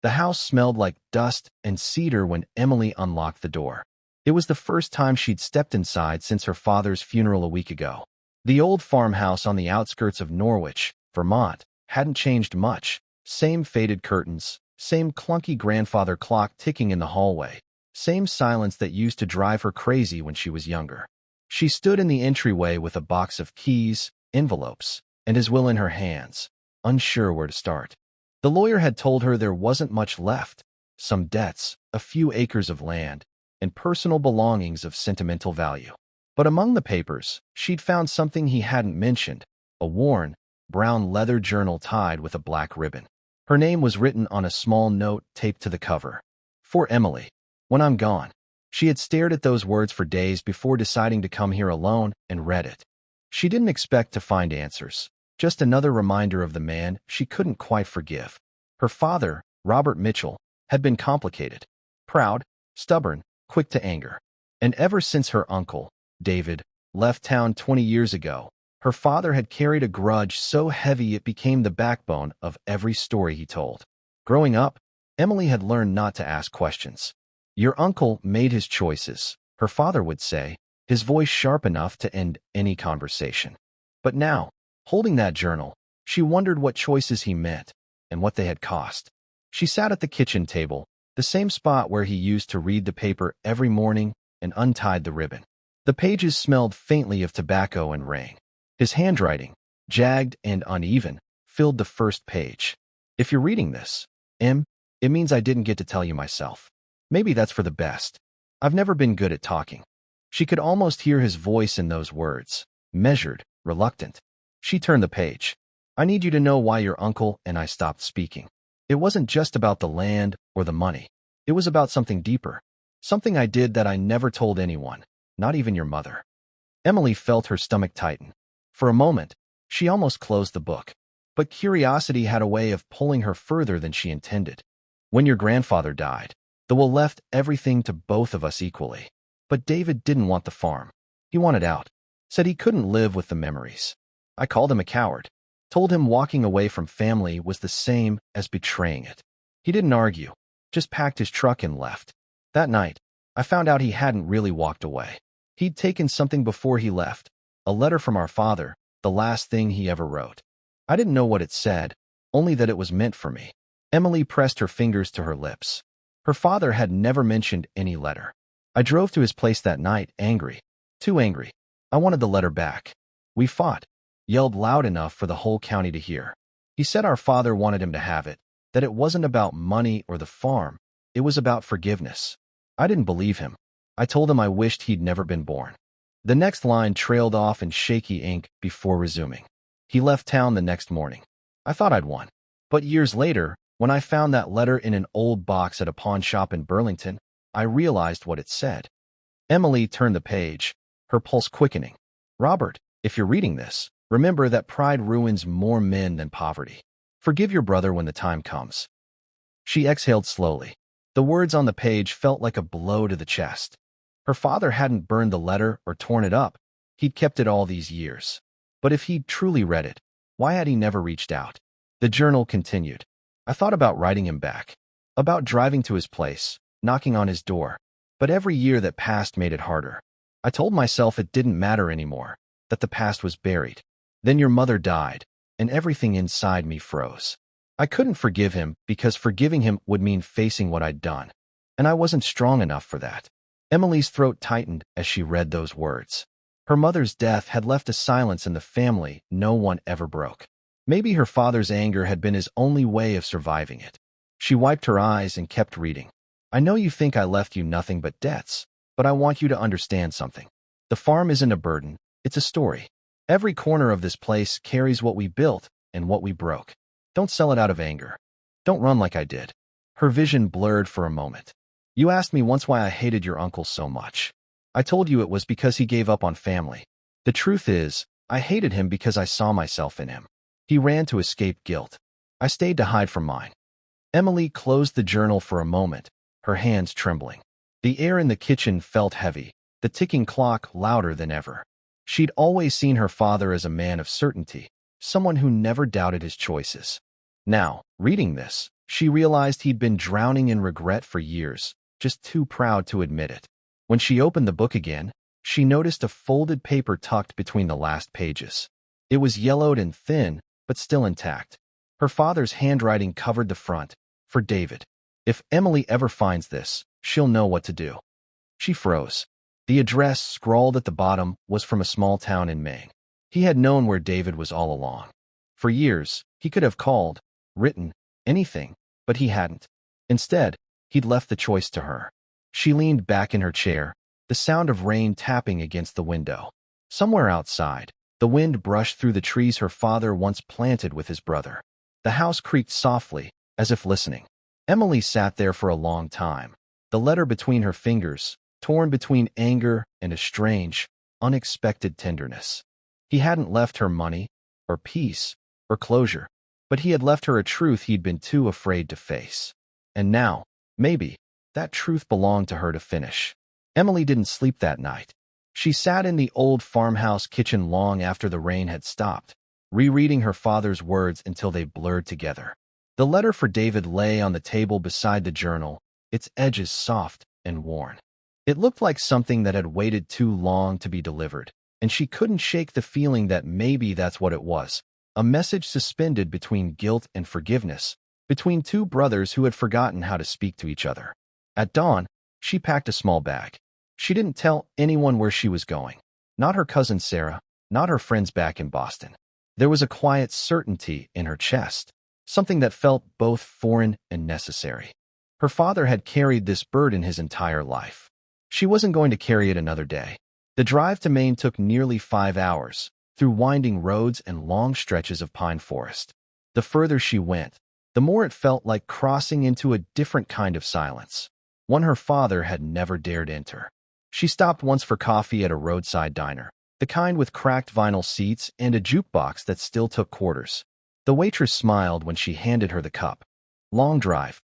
The house smelled like dust and cedar when Emily unlocked the door. It was the first time she'd stepped inside since her father's funeral a week ago. The old farmhouse on the outskirts of Norwich, Vermont, hadn't changed much. Same faded curtains, same clunky grandfather clock ticking in the hallway, same silence that used to drive her crazy when she was younger. She stood in the entryway with a box of keys, envelopes, and his will in her hands, unsure where to start. The lawyer had told her there wasn't much left, some debts, a few acres of land, and personal belongings of sentimental value. But among the papers, she'd found something he hadn't mentioned, a worn, brown leather journal tied with a black ribbon. Her name was written on a small note taped to the cover. For Emily, when I'm gone. She had stared at those words for days before deciding to come here alone and read it. She didn't expect to find answers, just another reminder of the man she couldn't quite forgive. Her father, Robert Mitchell, had been complicated, proud, stubborn, quick to anger. And ever since her uncle, David, left town 20 years ago, her father had carried a grudge so heavy it became the backbone of every story he told. Growing up, Emily had learned not to ask questions. Your uncle made his choices, her father would say, his voice sharp enough to end any conversation. But now, holding that journal, she wondered what choices he meant and what they had cost. She sat at the kitchen table, the same spot where he used to read the paper every morning, and untied the ribbon. The pages smelled faintly of tobacco and rain. His handwriting, jagged and uneven, filled the first page. If you're reading this, Em, it means I didn't get to tell you myself. Maybe that's for the best. I've never been good at talking. She could almost hear his voice in those words, measured, reluctant. She turned the page. I need you to know why your uncle and I stopped speaking. It wasn't just about the land or the money. It was about something deeper. Something I did that I never told anyone, not even your mother. Emily felt her stomach tighten. For a moment, she almost closed the book. But curiosity had a way of pulling her further than she intended. When your grandfather died, the will left everything to both of us equally. But David didn't want the farm. He wanted out. Said he couldn't live with the memories. I called him a coward. Told him walking away from family was the same as betraying it. He didn't argue, just packed his truck and left. That night, I found out he hadn't really walked away. He'd taken something before he left, a letter from our father, the last thing he ever wrote. I didn't know what it said, only that it was meant for me. Emily pressed her fingers to her lips. Her father had never mentioned any letter. I drove to his place that night, angry. Too angry. I wanted the letter back. We fought, yelled loud enough for the whole county to hear. He said our father wanted him to have it, that it wasn't about money or the farm, it was about forgiveness. I didn't believe him. I told him I wished he'd never been born. The next line trailed off in shaky ink before resuming. He left town the next morning. I thought I'd won. But years later, when I found that letter in an old box at a pawn shop in Burlington, I realized what it said. Emily turned the page, her pulse quickening. Robert, if you're reading this, remember that pride ruins more men than poverty. Forgive your brother when the time comes. She exhaled slowly. The words on the page felt like a blow to the chest. Her father hadn't burned the letter or torn it up. He'd kept it all these years. But if he'd truly read it, why had he never reached out? The journal continued. I thought about writing him back, about driving to his place, knocking on his door. But every year that passed made it harder. I told myself it didn't matter anymore, that the past was buried. Then your mother died, and everything inside me froze. I couldn't forgive him because forgiving him would mean facing what I'd done, and I wasn't strong enough for that. Emily's throat tightened as she read those words. Her mother's death had left a silence in the family no one ever broke. Maybe her father's anger had been his only way of surviving it. She wiped her eyes and kept reading. I know you think I left you nothing but debts, but I want you to understand something. The farm isn't a burden, it's a story. Every corner of this place carries what we built and what we broke. Don't sell it out of anger. Don't run like I did. Her vision blurred for a moment. You asked me once why I hated your uncle so much. I told you it was because he gave up on family. The truth is, I hated him because I saw myself in him. He ran to escape guilt. I stayed to hide from mine. Emily closed the journal for a moment, her hands trembling. The air in the kitchen felt heavy, the ticking clock louder than ever. She'd always seen her father as a man of certainty, someone who never doubted his choices. Now, reading this, She realized he'd been drowning in regret for years, just too proud to admit it. When she opened the book again, she noticed a folded paper tucked between the last pages. It was yellowed and thin, but still intact. Her father's handwriting covered the front, for David. If Emily ever finds this, she'll know what to do. She froze. The address scrawled at the bottom was from a small town in Maine. He had known where David was all along. For years, he could have called, written, anything, but he hadn't. Instead, he'd left the choice to her. She leaned back in her chair, the sound of rain tapping against the window. Somewhere outside, the wind brushed through the trees her father once planted with his brother. The house creaked softly, as if listening. Emily sat there for a long time, the letter between her fingers, torn between anger and a strange, unexpected tenderness. He hadn't left her money, or peace, or closure, but he had left her a truth he'd been too afraid to face. And now, maybe, that truth belonged to her to finish. Emily didn't sleep that night. She sat in the old farmhouse kitchen long after the rain had stopped, rereading her father's words until they blurred together. The letter for David lay on the table beside the journal, its edges soft and worn. It looked like something that had waited too long to be delivered, and she couldn't shake the feeling that maybe that's what it was, a message suspended between guilt and forgiveness, between two brothers who had forgotten how to speak to each other. At dawn, she packed a small bag. She didn't tell anyone where she was going. Not her cousin Sarah, not her friends back in Boston. There was a quiet certainty in her chest, something that felt both foreign and necessary. Her father had carried this burden his entire life. She wasn't going to carry it another day. The drive to Maine took nearly 5 hours, through winding roads and long stretches of pine forest. The further she went, the more it felt like crossing into a different kind of silence, one her father had never dared enter. She stopped once for coffee at a roadside diner, the kind with cracked vinyl seats and a jukebox that still took quarters. The waitress smiled when she handed her the cup. Long drive.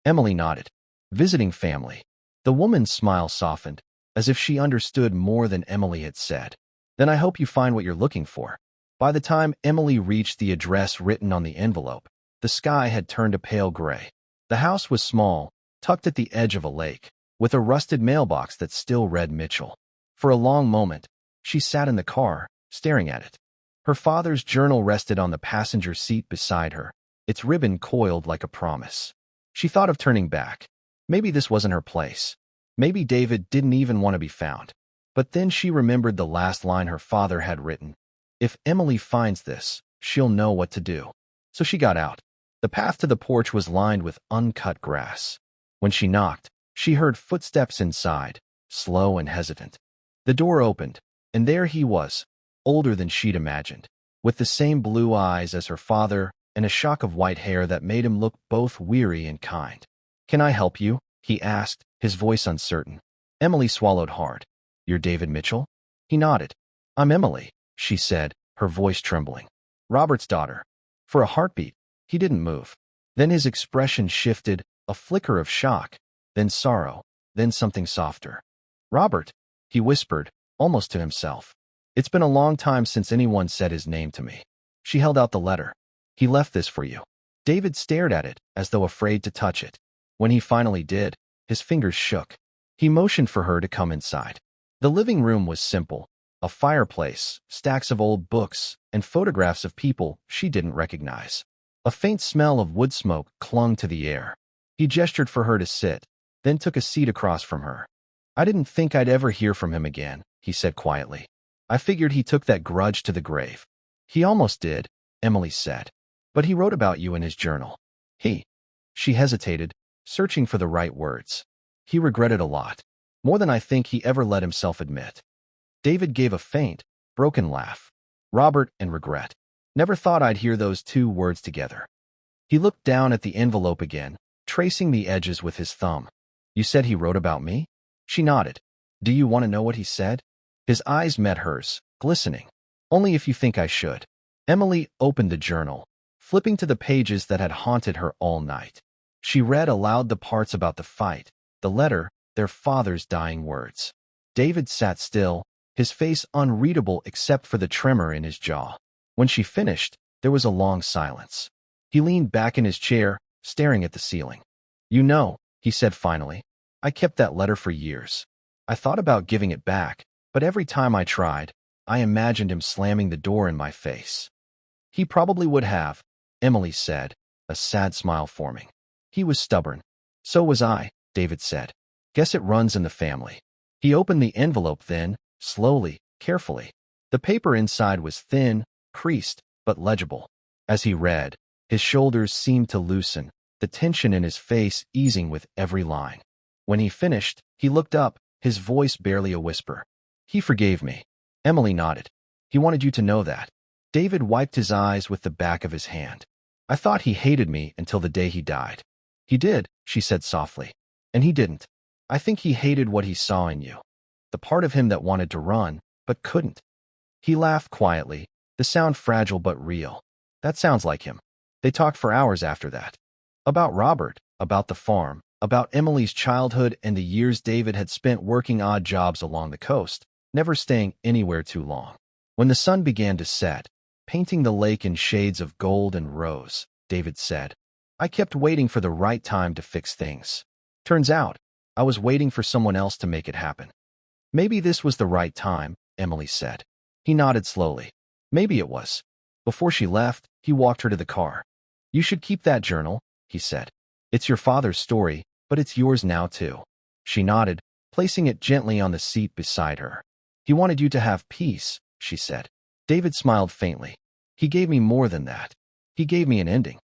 Emily nodded. Visiting family. The woman's smile softened, as if she understood more than Emily had said. Then I hope you find what you're looking for. By the time Emily reached the address written on the envelope, the sky had turned a pale gray. The house was small, tucked at the edge of a lake, with a rusted mailbox that still read Mitchell. For a long moment, she sat in the car, staring at it. Her father's journal rested on the passenger seat beside her, its ribbon coiled like a promise. She thought of turning back. Maybe this wasn't her place. Maybe David didn't even want to be found. But then she remembered the last line her father had written. If Emily finds this, she'll know what to do. So she got out. The path to the porch was lined with uncut grass. When she knocked, she heard footsteps inside, slow and hesitant. The door opened, and there he was, older than she'd imagined, with the same blue eyes as her father and a shock of white hair that made him look both weary and kind. Can I help you? He asked, his voice uncertain. Emily swallowed hard. You're David Mitchell? He nodded. I'm Emily, she said, her voice trembling. Robert's daughter. For a heartbeat, he didn't move. Then his expression shifted, a flicker of shock, then sorrow, then something softer. Robert, he whispered, almost to himself. It's been a long time since anyone said his name to me. She held out the letter. He left this for you. David stared at it, as though afraid to touch it. When he finally did, his fingers shook. He motioned for her to come inside. The living room was simple. A fireplace, stacks of old books, and photographs of people she didn't recognize. A faint smell of wood smoke clung to the air. He gestured for her to sit, then took a seat across from her. I didn't think I'd ever hear from him again, he said quietly. I figured he took that grudge to the grave. He almost did, Emily said. But he wrote about you in his journal. She hesitated, searching for the right words. He regretted a lot, more than I think he ever let himself admit. David gave a faint, broken laugh. Robert and regret. Never thought I'd hear those two words together. He looked down at the envelope again, tracing the edges with his thumb. You said he wrote about me? She nodded. Do you want to know what he said? His eyes met hers, glistening. Only if you think I should. Emily opened the journal, flipping to the pages that had haunted her all night. She read aloud the parts about the fight, the letter, their father's dying words. David sat still, his face unreadable except for the tremor in his jaw. When she finished, there was a long silence. He leaned back in his chair, staring at the ceiling. "You know," he said finally, "I kept that letter for years. I thought about giving it back, but every time I tried, I imagined him slamming the door in my face." "He probably would have," Emily said, a sad smile forming. "He was stubborn." "So was I," David said. "Guess it runs in the family." He opened the envelope then, slowly, carefully. The paper inside was thin, creased, but legible. As he read, his shoulders seemed to loosen, the tension in his face easing with every line. When he finished, he looked up, his voice barely a whisper. "He forgave me." Emily nodded. "He wanted you to know that." David wiped his eyes with the back of his hand. "I thought he hated me until the day he died." "He did," she said softly. "And he didn't. I think he hated what he saw in you. The part of him that wanted to run, but couldn't." He laughed quietly, the sound fragile but real. "That sounds like him." They talked for hours after that. About Robert, about the farm, about Emily's childhood and the years David had spent working odd jobs along the coast, never staying anywhere too long. When the sun began to set, painting the lake in shades of gold and rose, David said, "I kept waiting for the right time to fix things. Turns out, I was waiting for someone else to make it happen." "Maybe this was the right time," Emily said. He nodded slowly. "Maybe it was." Before she left, he walked her to the car. "You should keep that journal," he said. "It's your father's story, but it's yours now too." She nodded, placing it gently on the seat beside her. "He wanted you to have peace," she said. David smiled faintly. "He gave me more than that. He gave me an ending."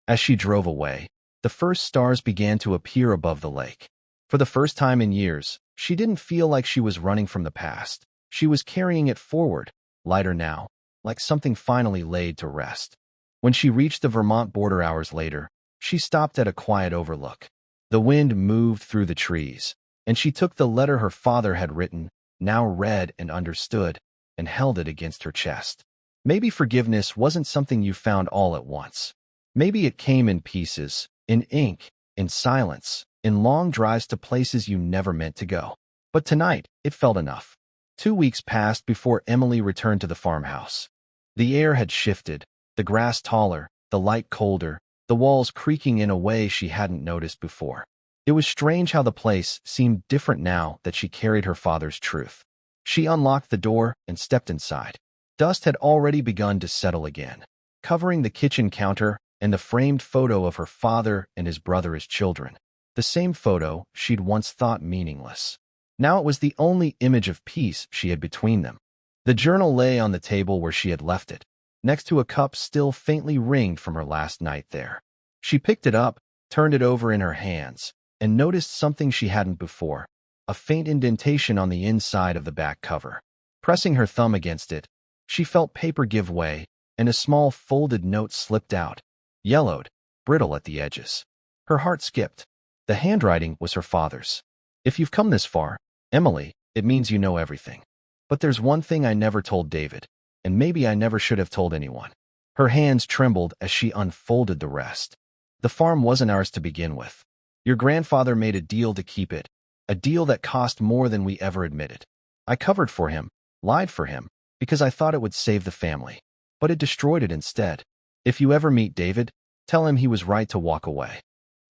As she drove away, the first stars began to appear above the lake. For the first time in years, she didn't feel like she was running from the past. She was carrying it forward, lighter now, like something finally laid to rest. When she reached the Vermont border hours later, she stopped at a quiet overlook. The wind moved through the trees, and she took the letter her father had written, now read and understood, and held it against her chest. Maybe forgiveness wasn't something you found all at once. Maybe it came in pieces, in ink, in silence, in long drives to places you never meant to go. But tonight, it felt enough. 2 weeks passed before Emily returned to the farmhouse. The air had shifted, the grass taller, the light colder, the walls creaking in a way she hadn't noticed before. It was strange how the place seemed different now that she carried her father's truth. She unlocked the door and stepped inside. Dust had already begun to settle again, covering the kitchen counter and the framed photo of her father and his brother as children. The same photo she'd once thought meaningless. Now it was the only image of peace she had between them. The journal lay on the table where she had left it, next to a cup still faintly ringed from her last night there. She picked it up, turned it over in her hands, and noticed something she hadn't before, a faint indentation on the inside of the back cover. Pressing her thumb against it, she felt paper give way, and a small folded note slipped out, yellowed, brittle at the edges. Her heart skipped. The handwriting was her father's. "If you've come this far, Emily, it means you know everything. But there's one thing I never told David, and maybe I never should have told anyone." Her hands trembled as she unfolded the rest. "The farm wasn't ours to begin with. Your grandfather made a deal to keep it, a deal that cost more than we ever admitted. I covered for him, lied for him, because I thought it would save the family. But it destroyed it instead. If you ever meet David, tell him he was right to walk away."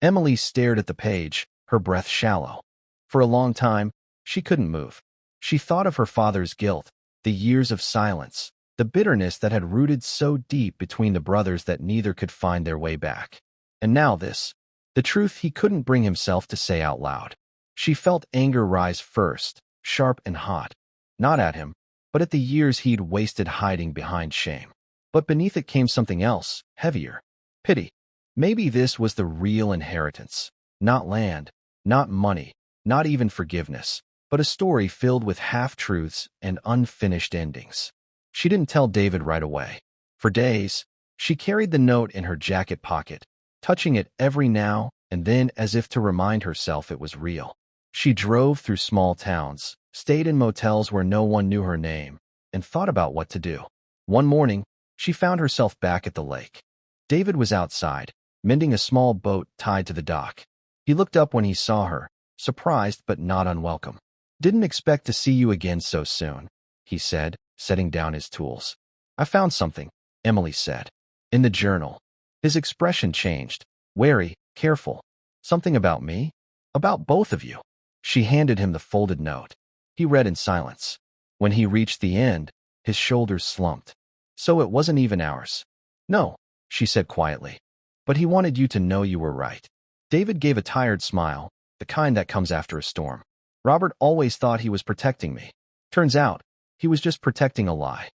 Emily stared at the page, her breath shallow. For a long time, she couldn't move. She thought of her father's guilt, the years of silence, the bitterness that had rooted so deep between the brothers that neither could find their way back. And now this, the truth he couldn't bring himself to say out loud. She felt anger rise first, sharp and hot, not at him, but at the years he'd wasted hiding behind shame. But beneath it came something else, heavier. Pity. Maybe this was the real inheritance. Not land, not money, not even forgiveness, but a story filled with half-truths and unfinished endings. She didn't tell David right away. For days, she carried the note in her jacket pocket, touching it every now and then as if to remind herself it was real. She drove through small towns, stayed in motels where no one knew her name, and thought about what to do. One morning, she found herself back at the lake. David was outside, mending a small boat tied to the dock. He looked up when he saw her, surprised but not unwelcome. "Didn't expect to see you again so soon," he said, setting down his tools. "I found something," Emily said. "In the journal." His expression changed. Wary, careful. Something about me? About both of you. She handed him the folded note. He read in silence. When he reached the end, his shoulders slumped. So it wasn't even ours. No, she said quietly. But he wanted you to know you were right. David gave a tired smile, the kind that comes after a storm. Robert always thought he was protecting me. Turns out, he was just protecting a lie.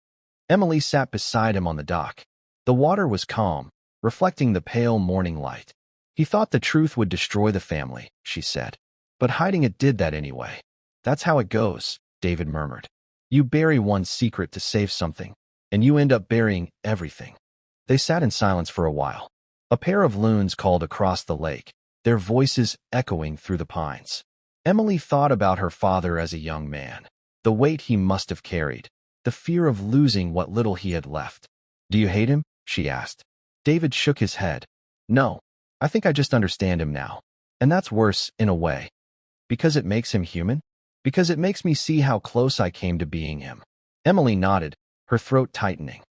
Emily sat beside him on the dock. The water was calm, reflecting the pale morning light. He thought the truth would destroy the family, she said. But hiding it did that anyway. That's how it goes, David murmured. You bury one secret to save something, and you end up burying everything. They sat in silence for a while. A pair of loons called across the lake, their voices echoing through the pines. Emily thought about her father as a young man, the weight he must have carried, the fear of losing what little he had left. Do you hate him? She asked. David shook his head. No, I think I just understand him now. And that's worse, in a way. Because it makes him human? Because it makes me see how close I came to being him. Emily nodded, her throat tightening.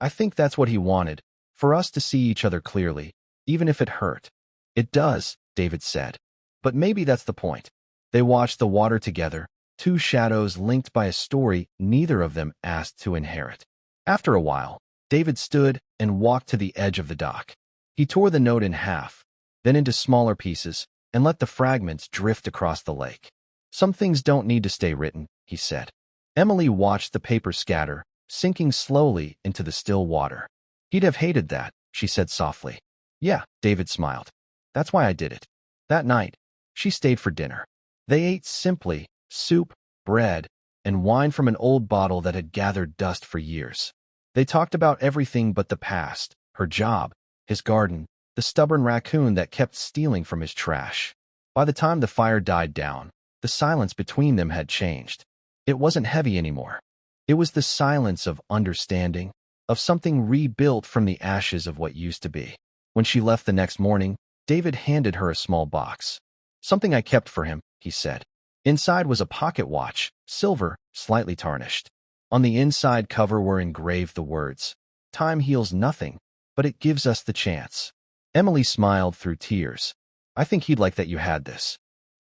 I think that's what he wanted, for us to see each other clearly, even if it hurt. It does, David said. But maybe that's the point. They watched the water together, two shadows linked by a story neither of them asked to inherit. After a while, David stood and walked to the edge of the dock. He tore the note in half, then into smaller pieces, and let the fragments drift across the lake. Some things don't need to stay written, he said. Emily watched the paper scatter, sinking slowly into the still water. He'd have hated that, she said softly. Yeah, David smiled. That's why I did it. That night, she stayed for dinner. They ate simply, soup, bread, and wine from an old bottle that had gathered dust for years. They talked about everything but the past, her job, his garden, the stubborn raccoon that kept stealing from his trash. By the time the fire died down, the silence between them had changed. It wasn't heavy anymore. It was the silence of understanding, of something rebuilt from the ashes of what used to be. When she left the next morning, David handed her a small box. Something I kept for him, he said. Inside was a pocket watch, silver, slightly tarnished. On the inside cover were engraved the words, "Time heals nothing, but it gives us the chance." Emily smiled through tears. I think he'd like that you had this.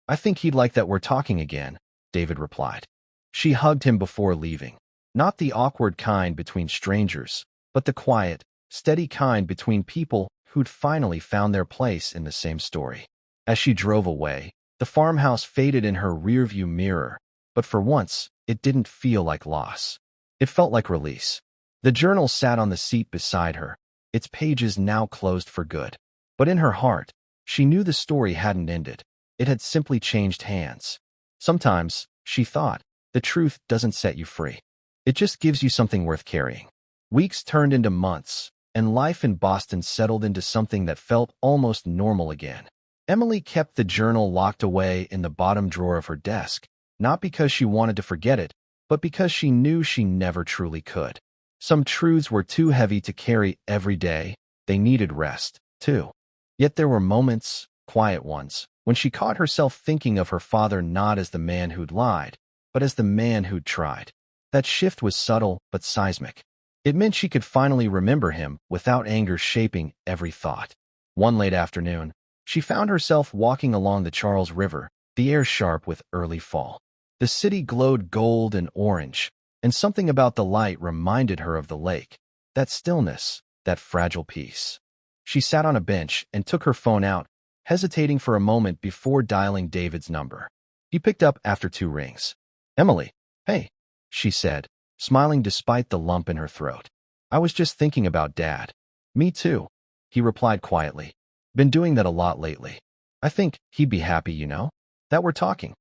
I think he'd like that we're talking again, David replied. She hugged him before leaving. Not the awkward kind between strangers, but the quiet, steady kind between people who'd finally found their place in the same story. As she drove away, the farmhouse faded in her rearview mirror, but for once, it didn't feel like loss. It felt like release. The journal sat on the seat beside her, its pages now closed for good. But in her heart, she knew the story hadn't ended. It had simply changed hands. Sometimes, she thought, the truth doesn't set you free. It just gives you something worth carrying. Weeks turned into months, and life in Boston settled into something that felt almost normal again. Emily kept the journal locked away in the bottom drawer of her desk, not because she wanted to forget it, but because she knew she never truly could. Some truths were too heavy to carry every day. They needed rest, too. Yet there were moments, quiet ones, when she caught herself thinking of her father not as the man who'd lied, but as the man who'd tried. That shift was subtle but seismic. It meant she could finally remember him without anger shaping every thought. One late afternoon, she found herself walking along the Charles River, the air sharp with early fall. The city glowed gold and orange, and something about the light reminded her of the lake, that stillness, that fragile peace. She sat on a bench and took her phone out, hesitating for a moment before dialing David's number. He picked up after 2 rings. Emily, hey, she said, smiling despite the lump in her throat. I was just thinking about Dad. Me too, he replied quietly. Been doing that a lot lately. I think he'd be happy, that we're talking.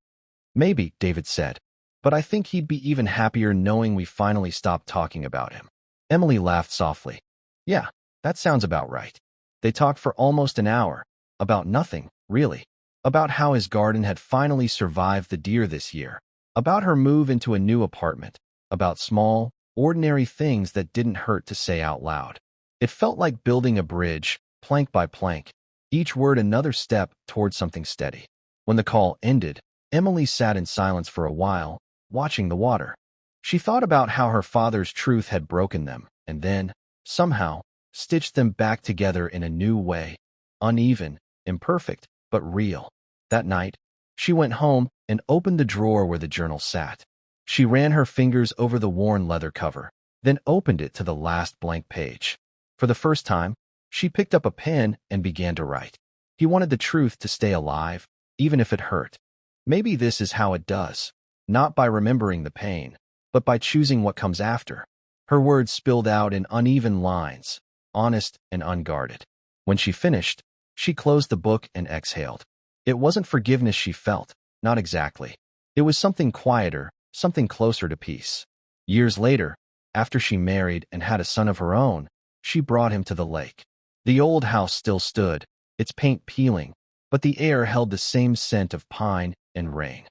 Maybe, David said, but I think he'd be even happier knowing we finally stopped talking about him. Emily laughed softly. Yeah, that sounds about right. They talked for almost an hour, about nothing, really. About how his garden had finally survived the deer this year. About her move into a new apartment. About small, ordinary things that didn't hurt to say out loud. It felt like building a bridge, plank by plank, each word another step toward something steady. When the call ended, Emily sat in silence for a while, watching the water. She thought about how her father's truth had broken them, and then, somehow, stitched them back together in a new way. uneven, imperfect, but real. That night, she went home and opened the drawer where the journal sat. She ran her fingers over the worn leather cover, then opened it to the last blank page. For the first time, she picked up a pen and began to write. He wanted the truth to stay alive, even if it hurt. Maybe this is how it does, not by remembering the pain, but by choosing what comes after. Her words spilled out in uneven lines, honest and unguarded. When she finished, she closed the book and exhaled. It wasn't forgiveness she felt, not exactly. It was something quieter, something closer to peace. Years later, after she married and had a son of her own, she brought him to the lake. The old house still stood, its paint peeling, but the air held the same scent of pine and rain.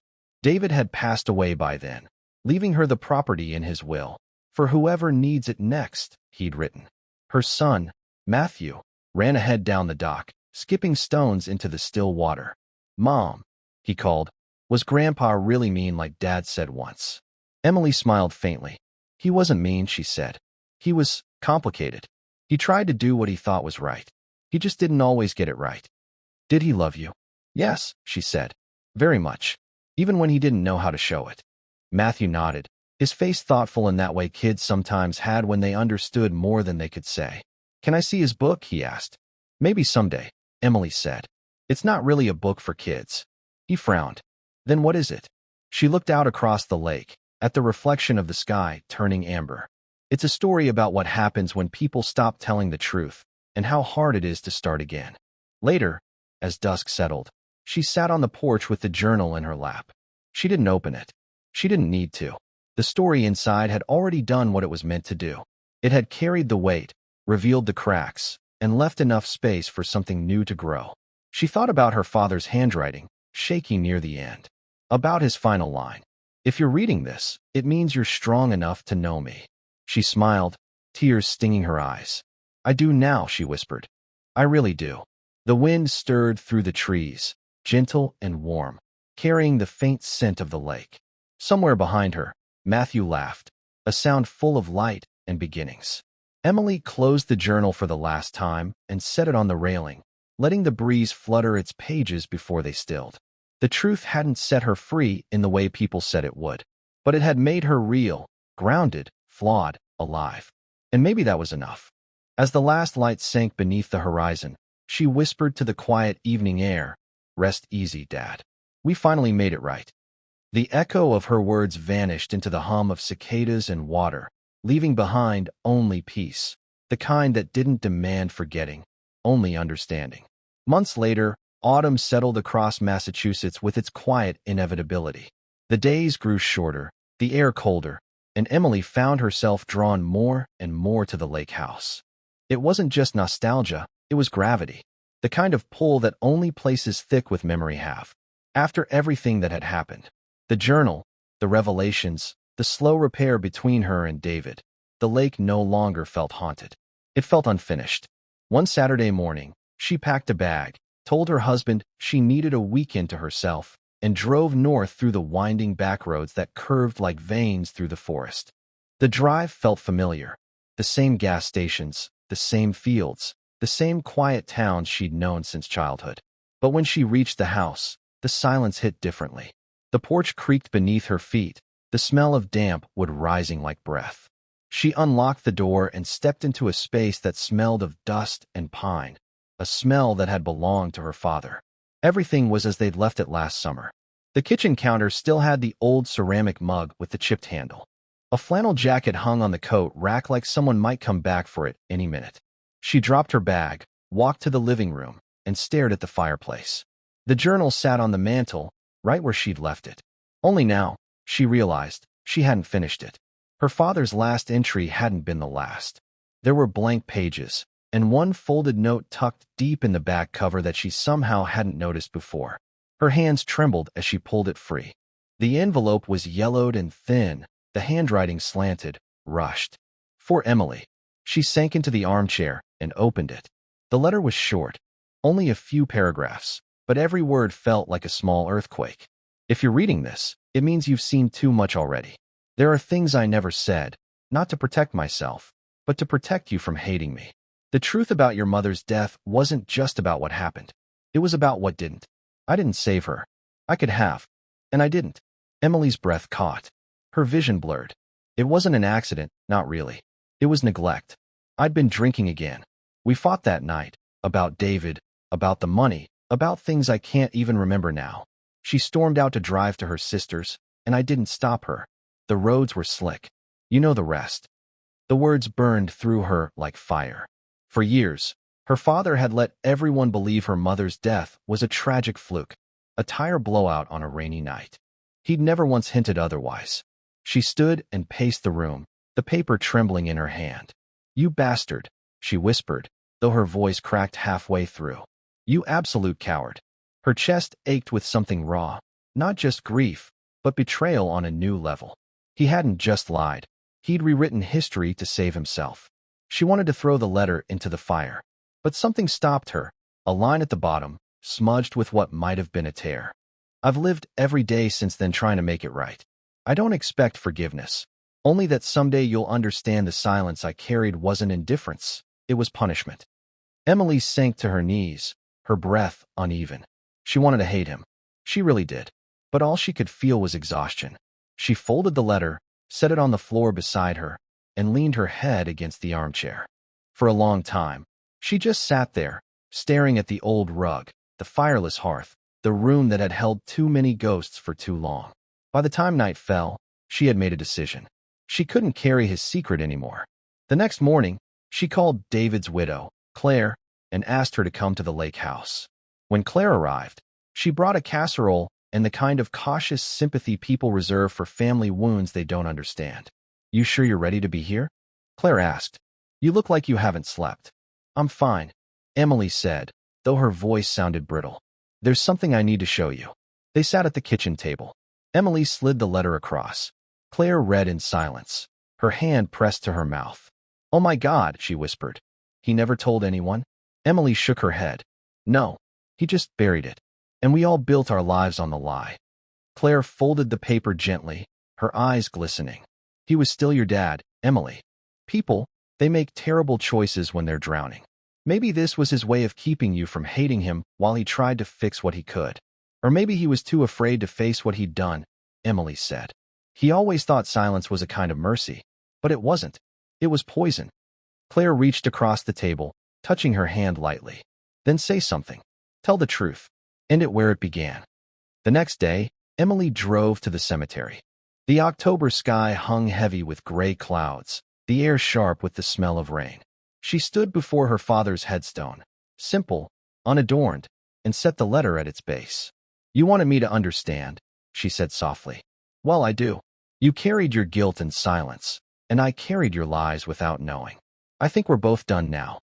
David had passed away by then, leaving her the property in his will. For whoever needs it next, he'd written. Her son, Matthew, ran ahead down the dock, skipping stones into the still water. "Mom," he called. "Was Grandpa really mean like Dad said once?" Emily smiled faintly. "He wasn't mean," she said. "He was complicated. He tried to do what he thought was right. He just didn't always get it right." "Did he love you?" "Yes," she said. "Very much. Even when he didn't know how to show it." Matthew nodded, his face thoughtful in that way kids sometimes had when they understood more than they could say. "Can I see his book?" he asked. "Maybe someday," Emily said. "It's not really a book for kids." He frowned. "Then what is it?" She looked out across the lake, at the reflection of the sky turning amber. "It's a story about what happens when people stop telling the truth, and how hard it is to start again." Later, as dusk settled, she sat on the porch with the journal in her lap. She didn't open it. She didn't need to. The story inside had already done what it was meant to do. It had carried the weight, revealed the cracks, and left enough space for something new to grow. She thought about her father's handwriting, shaking near the end. About his final line. "If you're reading this, it means you're strong enough to know me." She smiled, tears stinging her eyes. "I do now," she whispered. "I really do." The wind stirred through the trees, gentle and warm, carrying the faint scent of the lake. Somewhere behind her, Matthew laughed, a sound full of light and beginnings. Emily closed the journal for the last time and set it on the railing, letting the breeze flutter its pages before they stilled. The truth hadn't set her free in the way people said it would, but it had made her real, grounded, flawed, alive. And maybe that was enough. As the last light sank beneath the horizon, she whispered to the quiet evening air, "Rest easy, Dad. We finally made it right." The echo of her words vanished into the hum of cicadas and water, leaving behind only peace, the kind that didn't demand forgetting, only understanding. Months later, autumn settled across Massachusetts with its quiet inevitability. The days grew shorter, the air colder, and Emily found herself drawn more and more to the lake house. It wasn't just nostalgia, it was gravity, the kind of pull that only places thick with memory have. After everything that had happened, the journal, the revelations, the slow repair between her and David, the lake no longer felt haunted. It felt unfinished. One Saturday morning, she packed a bag, told her husband she needed a weekend to herself, and drove north through the winding back roads that curved like veins through the forest. The drive felt familiar. The same gas stations, the same fields, the same quiet towns she'd known since childhood. But when she reached the house, the silence hit differently. The porch creaked beneath her feet, the smell of damp wood rising like breath. She unlocked the door and stepped into a space that smelled of dust and pine, a smell that had belonged to her father. Everything was as they'd left it last summer. The kitchen counter still had the old ceramic mug with the chipped handle. A flannel jacket hung on the coat rack like someone might come back for it any minute. She dropped her bag, walked to the living room, and stared at the fireplace. The journal sat on the mantel, right where she'd left it. Only now, she realized, she hadn't finished it. Her father's last entry hadn't been the last. There were blank pages, and one folded note tucked deep in the back cover that she somehow hadn't noticed before. Her hands trembled as she pulled it free. The envelope was yellowed and thin, the handwriting slanted, rushed. For Emily. She sank into the armchair and opened it. The letter was short, only a few paragraphs, but every word felt like a small earthquake. "If you're reading this, it means you've seen too much already. There are things I never said, not to protect myself, but to protect you from hating me. The truth about your mother's death wasn't just about what happened. It was about what didn't. I didn't save her. I could have. And I didn't. Emily's breath caught. Her vision blurred. It wasn't an accident, not really. It was neglect. I'd been drinking again. We fought that night. About David, about the money, about things I can't even remember now. She stormed out to drive to her sister's, and I didn't stop her. The roads were slick. You know the rest. The words burned through her like fire. For years, her father had let everyone believe her mother's death was a tragic fluke, a tire blowout on a rainy night. He'd never once hinted otherwise. She stood and paced the room, the paper trembling in her hand. "You bastard," she whispered, though her voice cracked halfway through. "You absolute coward." Her chest ached with something raw, not just grief, but betrayal on a new level. He hadn't just lied. He'd rewritten history to save himself. She wanted to throw the letter into the fire, but something stopped her, a line at the bottom, smudged with what might have been a tear. "I've lived every day since then trying to make it right. I don't expect forgiveness, only that someday you'll understand the silence I carried wasn't indifference, it was punishment." Emily sank to her knees, her breath uneven. She wanted to hate him. She really did. But all she could feel was exhaustion. She folded the letter, set it on the floor beside her, and leaned her head against the armchair. For a long time, she just sat there, staring at the old rug, the fireless hearth, the room that had held too many ghosts for too long. By the time night fell, she had made a decision. She couldn't carry his secret anymore. The next morning, she called David's widow, Claire, and asked her to come to the lake house. When Claire arrived, she brought a casserole and the kind of cautious sympathy people reserve for family wounds they don't understand. "You sure you're ready to be here?" Claire asked. "You look like you haven't slept." "I'm fine," Emily said, though her voice sounded brittle. "There's something I need to show you." They sat at the kitchen table. Emily slid the letter across. Claire read in silence, her hand pressed to her mouth. "Oh my God," she whispered. "He never told anyone?" Emily shook her head. "No, he just buried it. And we all built our lives on the lie." Claire folded the paper gently, her eyes glistening. "He was still your dad, Emily. People, they make terrible choices when they're drowning. Maybe this was his way of keeping you from hating him while he tried to fix what he could. Or maybe he was too afraid to face what he'd done," Emily said. "He always thought silence was a kind of mercy, but it wasn't. It was poison." Claire reached across the table, touching her hand lightly. "Then say something. Tell the truth. End it where it began." The next day, Emily drove to the cemetery. The October sky hung heavy with gray clouds, the air sharp with the smell of rain. She stood before her father's headstone, simple, unadorned, and set the letter at its base. "You wanted me to understand," she said softly. "Well, I do. You carried your guilt in silence, and I carried your lies without knowing. I think we're both done now."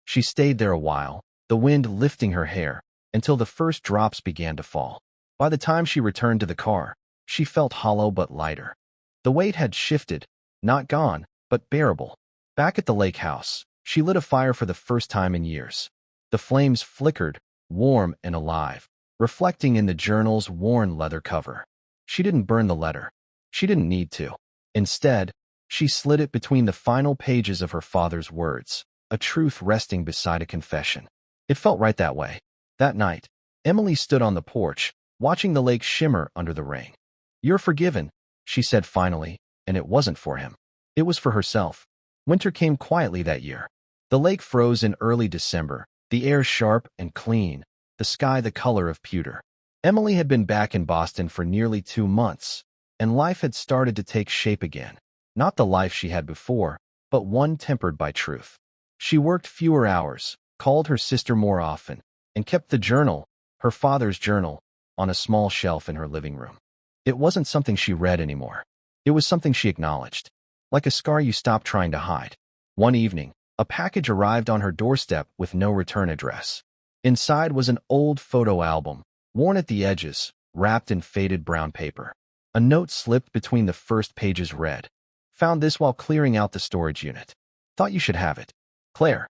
She stayed there a while, the wind lifting her hair, until the first drops began to fall. By the time she returned to the car, she felt hollow but lighter. The weight had shifted, not gone, but bearable. Back at the lake house, she lit a fire for the first time in years. The flames flickered, warm and alive, reflecting in the journal's worn leather cover. She didn't burn the letter. She didn't need to. Instead, she slid it between the final pages of her father's words, a truth resting beside a confession. It felt right that way. That night, Emily stood on the porch, watching the lake shimmer under the rain. "You're forgiven," she said finally, and it wasn't for him. It was for herself. Winter came quietly that year. The lake froze in early December, the air sharp and clean, the sky the color of pewter. Emily had been back in Boston for nearly 2 months, and life had started to take shape again. Not the life she had before, but one tempered by truth. She worked fewer hours, called her sister more often, and kept the journal, her father's journal, on a small shelf in her living room. It wasn't something she read anymore. It was something she acknowledged, like a scar you stopped trying to hide. One evening, a package arrived on her doorstep with no return address. Inside was an old photo album, worn at the edges, wrapped in faded brown paper. A note slipped between the first pages read, "Found this while clearing out the storage unit. Thought you should have it. Claire."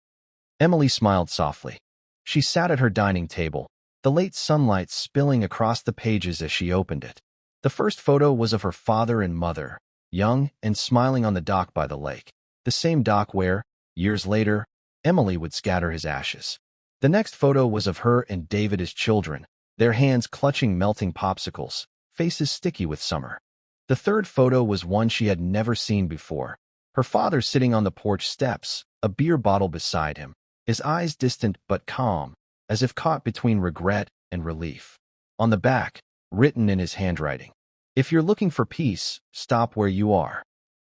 Emily smiled softly. She sat at her dining table, the late sunlight spilling across the pages as she opened it. The first photo was of her father and mother, young and smiling on the dock by the lake, the same dock where, years later, Emily would scatter his ashes. The next photo was of her and David as children, their hands clutching melting popsicles, faces sticky with summer. The third photo was one she had never seen before. Her father sitting on the porch steps, a beer bottle beside him, his eyes distant but calm, as if caught between regret and relief. On the back, written in his handwriting, "If you're looking for peace, stop where you are."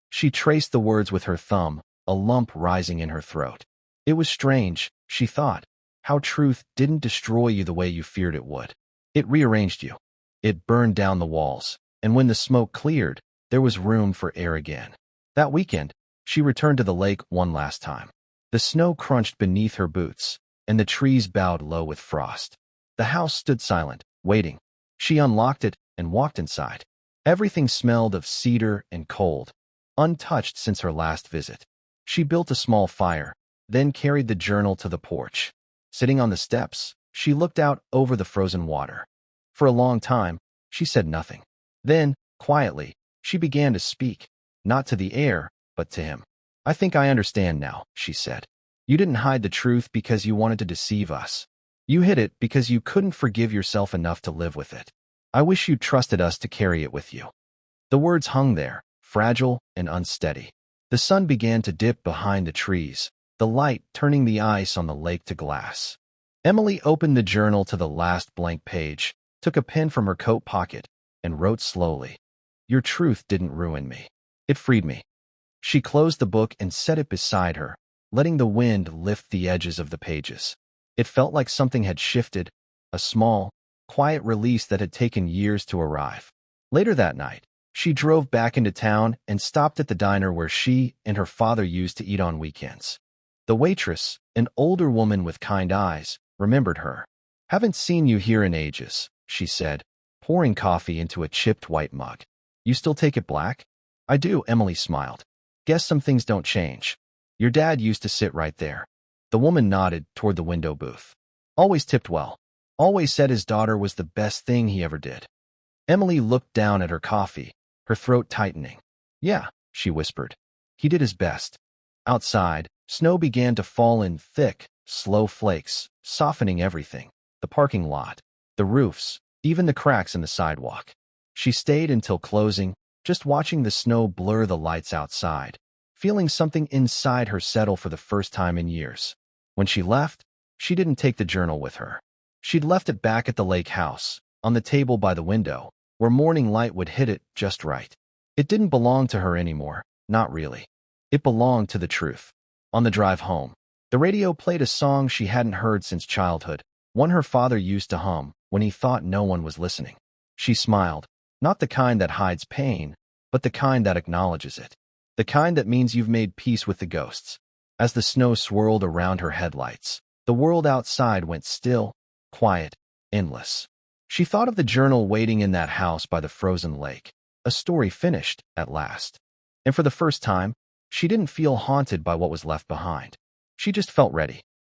She traced the words with her thumb, a lump rising in her throat. It was strange, she thought, how truth didn't destroy you the way you feared it would. It rearranged you. It burned down the walls, and when the smoke cleared, there was room for air again. That weekend, she returned to the lake one last time. The snow crunched beneath her boots, and the trees bowed low with frost. The house stood silent, waiting. She unlocked it and walked inside. Everything smelled of cedar and cold, untouched since her last visit. She built a small fire, then carried the journal to the porch. Sitting on the steps, she looked out over the frozen water. For a long time, she said nothing. Then, quietly, she began to speak, not to the air, but to him. "I think I understand now," she said. "You didn't hide the truth because you wanted to deceive us. You hid it because you couldn't forgive yourself enough to live with it. I wish you trusted us to carry it with you." The words hung there, fragile and unsteady. The sun began to dip behind the trees, the light turning the ice on the lake to glass. Emily opened the journal to the last blank page, took a pen from her coat pocket, and wrote slowly, "Your truth didn't ruin me. It freed me." She closed the book and set it beside her, letting the wind lift the edges of the pages. It felt like something had shifted, a small, quiet release that had taken years to arrive. Later that night, she drove back into town and stopped at the diner where she and her father used to eat on weekends. The waitress, an older woman with kind eyes, remembered her. "Haven't seen you here in ages," she said, pouring coffee into a chipped white mug. "You still take it black?" "I do," Emily smiled. "Guess some things don't change. Your dad used to sit right there." The woman nodded toward the window booth. "Always tipped well. Always said his daughter was the best thing he ever did." Emily looked down at her coffee, her throat tightening. "Yeah," she whispered. "He did his best." Outside, snow began to fall in thick, slow flakes, softening everything. The parking lot, the roofs, even the cracks in the sidewalk. She stayed until closing, just watching the snow blur the lights outside, feeling something inside her settle for the first time in years. When she left, she didn't take the journal with her. She'd left it back at the lake house, on the table by the window, where morning light would hit it just right. It didn't belong to her anymore, not really. It belonged to the truth. On the drive home, the radio played a song she hadn't heard since childhood, one her father used to hum when he thought no one was listening. She smiled, not the kind that hides pain, but the kind that acknowledges it. The kind that means you've made peace with the ghosts. As the snow swirled around her headlights, the world outside went still, quiet, endless. She thought of the journal waiting in that house by the frozen lake, a story finished at last. And for the first time, she didn't feel haunted by what was left behind. She just felt ready.